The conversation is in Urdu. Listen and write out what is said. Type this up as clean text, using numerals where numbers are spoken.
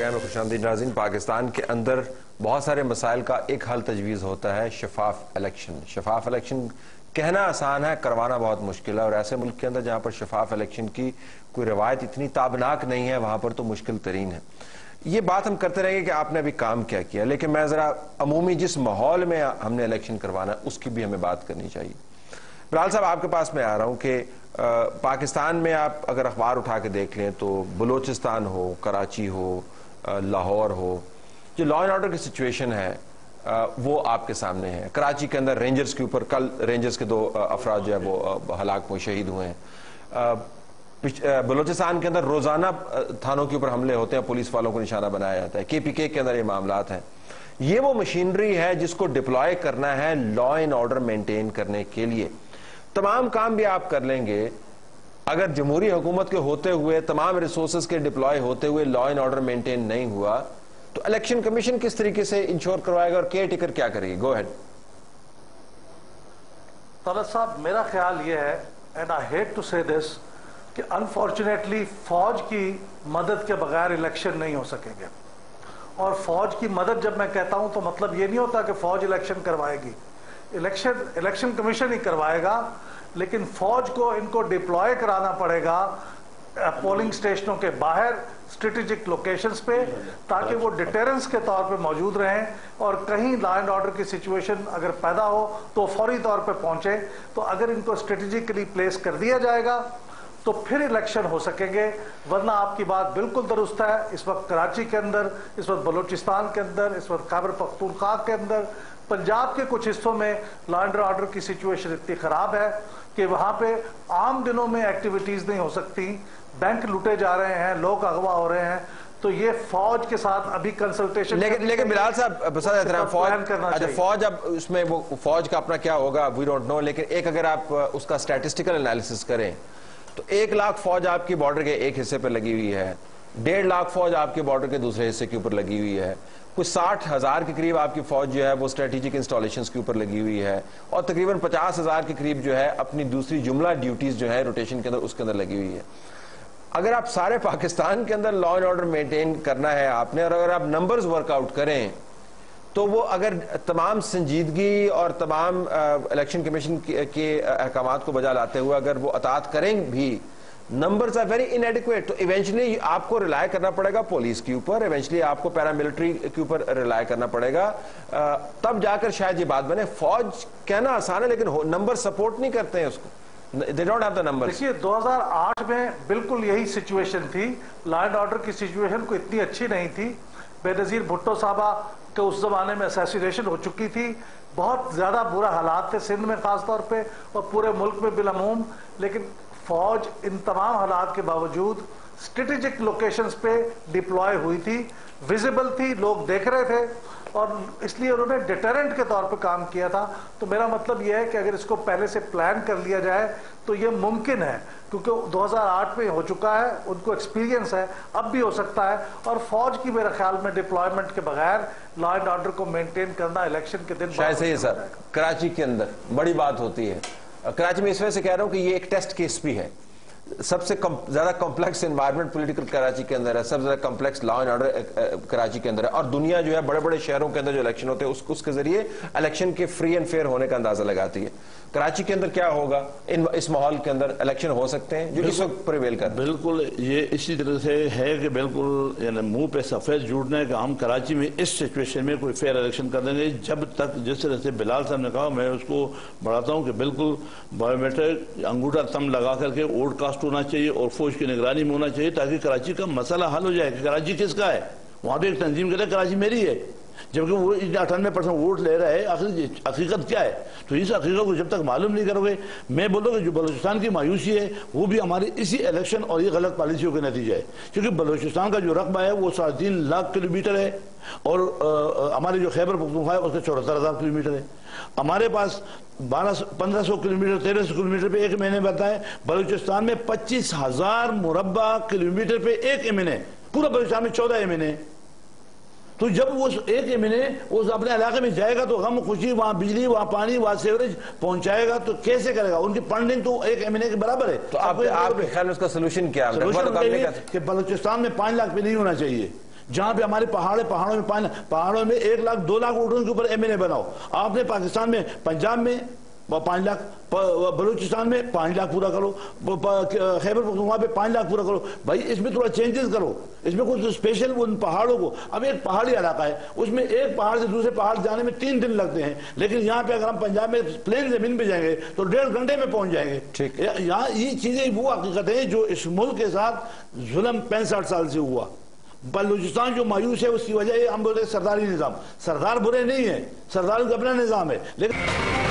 پروگرام میں خوشامدید ناظرین۔ پاکستان کے اندر بہت سارے مسائل کا ایک حل تجویز ہوتا ہے شفاف الیکشن۔ شفاف الیکشن کہنا آسان ہے، کروانا بہت مشکل ہے، اور ایسے ملک کے اندر جہاں پر شفاف الیکشن کی کوئی روایت اتنی تابناک نہیں ہے وہاں پر تو مشکل ترین ہے۔ یہ بات ہم کرتے رہیں گے کہ آپ نے ابھی کام کیا کیا، لیکن میں ذرا عمومی جس ماحول میں ہم نے الیکشن کروانا ہے اس کی بھی ہمیں بات کرنی چاہیے۔ بلال صاحب، آپ کے پاس میں آ رہا ہوں کہ پاکستان میں آپ اگر اخبار اٹھا کے دیکھ لیں تو بلوچستان ہو، کراچی ہو، لاہور ہو، جو لا اینڈ آرڈر کی سچویشن ہے وہ آپ کے سامنے ہے۔ کراچی کے اندر رینجرز کے اوپر کل رینجرز کے 2 افراد جو ہے وہ ہلاک شہید ہوئے ہیں۔ بلوچستان کے اندر روزانہ تھانوں کے اوپر حملے ہوتے ہیں، پولیس والوں کو نشانہ بنایا جاتا ہے۔ KPK کے اندر یہ معاملات ہیں۔ یہ وہ مشینری ہے جس کو ڈپلوائے کرنا ہے لا اینڈ آرڈر مینٹین کرنے کے لیے۔ تمام کام بھی آپ کر لیں گے، اگر جمہوری حکومت کے ہوتے ہوئے تمام ریسورسز کے ڈپلوائے ہوتے ہوئے لا اینڈ آرڈر مینٹین نہیں ہوا تو الیکشن کمیشن کس طریقے سے انشور کروائے گا اور کیئر ٹیکر کیا کرے گی؟ گو ہیڈ۔ طلعت صاحب، میرا خیال یہ ہے، اینڈ آئی ہیٹ ٹو سے دس، کہ انفارچونیٹلی فوج کی مدد کے بغیر الیکشن نہیں ہو سکیں گے۔ اور فوج کی مدد جب میں کہتا ہوں تو مطلب یہ نہیں ہوتا کہ فوج الیکشن کروائے گی، الیکشن کمیشن ہی کروائے گا، لیکن فوج کو ان کو ڈپلوائے کرانا پڑے گا پولنگ سٹیشنوں کے باہر اسٹریٹجک لوکیشنز پہ، تاکہ وہ ڈیٹرنس کے طور پہ موجود رہیں اور کہیں لا اینڈ آرڈر کی سچویشن اگر پیدا ہو تو فوری طور پہ پہنچے۔ تو اگر ان کو اسٹریٹجکلی پلیس کر دیا جائے گا تو پھر الیکشن ہو سکیں گے، ورنہ آپ کی بات بالکل درست ہے۔ اس وقت کراچی کے اندر، اس وقت بلوچستان کے اندر، اس وقت خیبر پختونخوا کے اندر، پنجاب کے کچھ حصوں میں لا اینڈ آرڈر کی سچویشن اتنی خراب ہے کہ وہاں پہ عام دنوں میں ایکٹیویٹیز نہیں ہو سکتی، بینک لوٹے جا رہے ہیں، لوگ اغوا ہو رہے ہیں۔ تو یہ فوج کے ساتھ ابھی کنسلٹیشن، لیکن بلال صاحب بسا احترام، فوج اب اس میں وہ فوج کا اپنا کیا ہوگا وی ڈونٹ نو، لیکن ایک اگر آپ اس کا اسٹیٹسٹیکل انالیسس کریں تو 1 لاکھ فوج آپ کی بارڈر کے ایک حصے پہ لگی ہوئی ہے، 1.5 لاکھ فوج آپ کے بارڈر کے دوسرے حصے کے اوپر لگی ہوئی ہے، کچھ 60,000 کے قریب آپ کی فوج جو ہے وہ اسٹریٹجک انسٹالیشنز کے اوپر لگی ہوئی ہے، اور تقریباً 50,000 کے قریب جو ہے اپنی دوسری جملہ ڈیوٹیز جو ہے روٹیشن کے اندر اس کے اندر لگی ہوئی ہے۔ اگر آپ سارے پاکستان کے اندر لا اینڈ آرڈر مینٹین کرنا ہے آپ نے، اور اگر آپ نمبرز ورک آؤٹ کریں تو وہ اگر تمام سنجیدگی اور تمام الیکشن کمیشن کے احکامات کو بجا لاتے ہوئے اگر وہ اطاعت کریں بھی، نمبرز آر ویری انیڈیکویٹ، تو ایونچولی آپ کو ریلائے کرنا پڑے گا پولیس کے اوپر، ایونچولی آپ کو پیراملٹری کے اوپر ریلائے کرنا پڑے گا، تب جا کر شاید یہ بات بنے۔ فوج کہنا آسان ہے لیکن نمبر سپورٹ نہیں کرتے ہیں اس کو، they don't have the numbers۔ دیکھیے 2008 میں بالکل یہی سچویشن تھی، لا اینڈ آرڈر کی سچویشن کو اتنی اچھی نہیں تھی، بے نظیر بھٹو صاحبہ کہ اس زمانے میں اسیسینیشن ہو چکی تھی، بہت زیادہ برا حالات تھے سندھ میں خاص طور پہ اور پورے ملک میں بالعموم، لیکن فوج ان تمام حالات کے باوجود اسٹریٹجک لوکیشنز پہ ڈپلوائے ہوئی تھی، ویزیبل تھی، لوگ دیکھ رہے تھے، اور اس لیے انہوں نے ڈیٹرنٹ کے طور پہ کام کیا تھا۔ تو میرا مطلب یہ ہے کہ اگر اس کو پہلے سے پلان کر لیا جائے تو یہ ممکن ہے، کیونکہ 2008 میں ہو چکا ہے، ان کو ایکسپیرینس ہے، اب بھی ہو سکتا ہے۔ اور فوج کی میرے خیال میں ڈپلائمنٹ کے بغیر لا اینڈ آرڈر کو مینٹین کرنا الیکشن کے دن شاید صحیح ہے سر۔ کراچی کے اندر بڑی بات ہوتی ہے، کراچی میں اس وجہ سے کہہ رہا ہوں کہ یہ ایک ٹیسٹ کیس بھی ہے، سب سے زیادہ کمپلیکس انوائرمنٹ پولیٹیکل کراچی کے اندر ہے، سب سے زیادہ complex law and order Karachi کے اندر ہے، اور دنیا جو ہے بڑے بڑے شہروں کے اندر جو الیکشن ہوتے ہیں اس کے ذریعے الیکشن کے فری اینڈ فیئر ہونے کا اندازہ لگاتی ہے۔ کراچی کے اندر کیا ہوگا؟ اس ماحول کے اندر الیکشن ہو سکتے ہیں جو اس وقت پریویل کر؟ بالکل یہ اسی طرح سے ہے کہ بالکل یعنی منہ پہ سفید جھوٹنا ہے کہ ہم کراچی میں اس سچویشن میں کوئی فیئر الیکشن کر دیں گے جب تک، جس طرح سے بلال صاحب نے کہا، میں اس کو بڑھاتا ہوں کہ بالکل بایو میٹرک انگوٹھا تم لگا کر کے ووٹ کاسٹ ہونا چاہیے اور فوج کی نگرانی میں ہونا چاہیے، تاکہ کراچی کا مسئلہ حل ہو جائے کہ کراچی کس کا ہے۔ وہاں پہ ایک تنظیم کہتا ہے کراچی میری ہے، جبکہ وہ 98% ووٹ لے رہا ہے، حقیقت کیا ہے؟ تو اس حقیقت کو جب تک معلوم نہیں کرو گے، میں بولوں کہ جو بلوچستان کی مایوسی ہے وہ بھی ہماری اسی الیکشن اور یہ غلط پالیسیوں کے نتیجہ ہے، کیونکہ بلوچستان کا جو رقبہ ہے وہ 3.5 لاکھ کلومیٹر ہے، اور ہمارے جو خیبر پختونخوا ہے اس کا 74,000 کلومیٹر ہے۔ ہمارے پاس 1500 کلومیٹر 1300 کلومیٹر پہ ایک ایم این اے بنتا ہے، بلوچستان میں 25,000 مربع کلومیٹر پہ ایک ایم این اے، پورا بلوچستان میں 14 ایم این اے۔ تو جب وہ ایک ایم این اے اپنے علاقے میں جائے گا تو غم خوشی، وہاں بجلی، وہاں پانی، وہاں سیوریج پہنچائے گا تو کیسے کرے گا؟ ان کی فنڈنگ تو ایک ایم این اے کے برابر ہے۔ تو آپ کے خیال میں اس کا سلوشن کیا ہے؟ سلوشن کہ بلوچستان میں 5 لاکھ پہ نہیں ہونا چاہیے، جہاں پہ ہمارے پہاڑوں میں 1 لاکھ 2 لاکھ اونٹوں کے اوپر MNA بناؤ. آپ نے پاکستان میں پنجاب میں 5 لاکھ, بلوچستان میں 5 لاکھ پورا کرو, خیبر پختونخوا پہ 5 لاکھ پورا کرو. بھائی اس میں تھوڑا چینجز کرو, اس میں کچھ اسپیشل ان پہاڑوں کو. اب ایک پہاڑی علاقہ ہے, اس میں ایک پہاڑ سے دوسرے پہاڑ جانے میں 3 دن لگتے ہیں, لیکن یہاں پہ اگر ہم پنجاب میں پلین زمین پہ جائیں گے تو 1.5 گھنٹے میں پہنچ جائیں گے. یہاں یہ چیزیں وہ حقیقت ہیں جو اس ملک کے ساتھ ظلم 65 سال سے ہوا. بلوچستان جو مایوس ہے اس کی وجہ ہے ہم بولتے ہیں سرداری نظام. سردار برے نہیں ہیں, سرداروں کا اپنا نظام ہے, لیکن